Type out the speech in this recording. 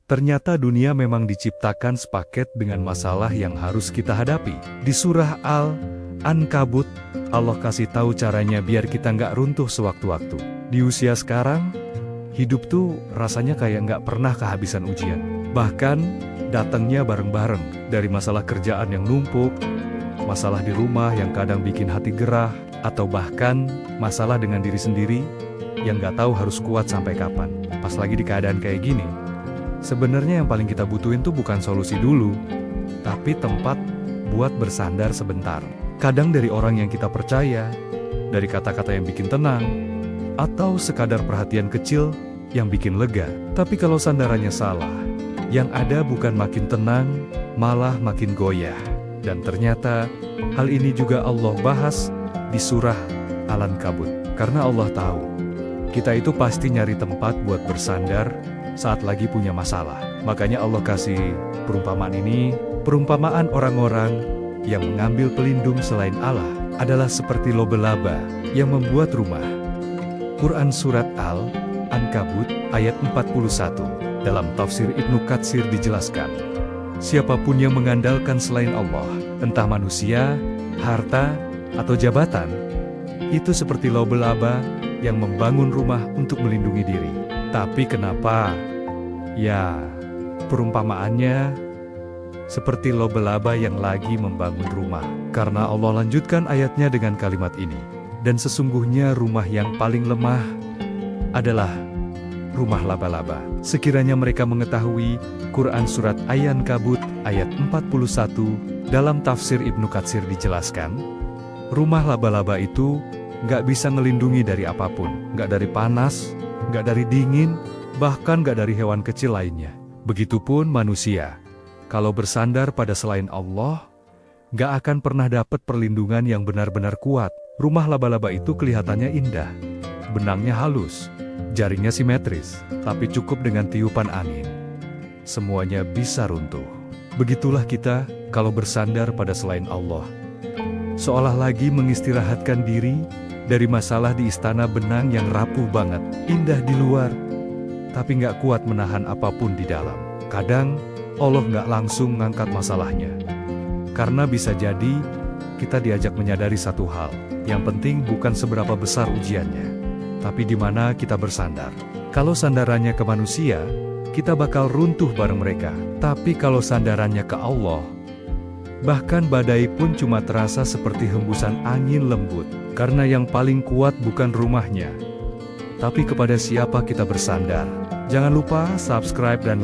Ternyata dunia memang diciptakan sepaket dengan masalah yang harus kita hadapi. Di surah Al-Ankabut, Allah kasih tahu caranya biar kita nggak runtuh sewaktu-waktu. Di usia sekarang, hidup tuh rasanya kayak nggak pernah kehabisan ujian. Bahkan, datangnya bareng-bareng. Dari masalah kerjaan yang numpuk, masalah di rumah yang kadang bikin hati gerah, atau bahkan masalah dengan diri sendiri yang nggak tahu harus kuat sampai kapan. Pas lagi di keadaan kayak gini, sebenarnya yang paling kita butuhin tuh bukan solusi dulu, tapi tempat buat bersandar sebentar. Kadang dari orang yang kita percaya, dari kata-kata yang bikin tenang, atau sekadar perhatian kecil yang bikin lega. Tapi kalau sandarannya salah, yang ada bukan makin tenang, malah makin goyah. Dan ternyata, hal ini juga Allah bahas di surah Al-Ankabut. Karena Allah tahu, kita itu pasti nyari tempat buat bersandar saat lagi punya masalah. Makanya Allah kasih perumpamaan ini, perumpamaan orang-orang yang mengambil pelindung selain Allah adalah seperti laba-laba yang membuat rumah. Quran Surat Al-Ankabut ayat 41. Dalam tafsir Ibnu Katsir dijelaskan, siapapun yang mengandalkan selain Allah, entah manusia, harta, atau jabatan, itu seperti laba-laba yang membangun rumah untuk melindungi diri. Tapi kenapa? Ya, perumpamaannya seperti laba-laba yang lagi membangun rumah. Karena Allah lanjutkan ayatnya dengan kalimat ini. Dan sesungguhnya rumah yang paling lemah adalah rumah laba-laba. Sekiranya mereka mengetahui, Quran Surat Al-Ankabut ayat 41, dalam tafsir Ibnu Katsir dijelaskan, rumah laba-laba itu nggak bisa ngelindungi dari apapun. Nggak dari panas, nggak dari dingin, bahkan nggak dari hewan kecil lainnya. Begitupun manusia, kalau bersandar pada selain Allah, nggak akan pernah dapat perlindungan yang benar-benar kuat. Rumah laba-laba itu kelihatannya indah, benangnya halus, jaringnya simetris, tapi cukup dengan tiupan angin, semuanya bisa runtuh. Begitulah kita, kalau bersandar pada selain Allah, seolah lagi mengistirahatkan diri dari masalah di istana benang yang rapuh banget, indah di luar, tapi nggak kuat menahan apapun di dalam. Kadang, Allah nggak langsung ngangkat masalahnya. Karena bisa jadi, kita diajak menyadari satu hal, yang penting bukan seberapa besar ujiannya, tapi di mana kita bersandar. Kalau sandarannya ke manusia, kita bakal runtuh bareng mereka. Tapi kalau sandarannya ke Allah, bahkan badai pun cuma terasa seperti hembusan angin lembut. Karena yang paling kuat bukan rumahnya, tapi kepada siapa kita bersandar. Jangan lupa subscribe dan like.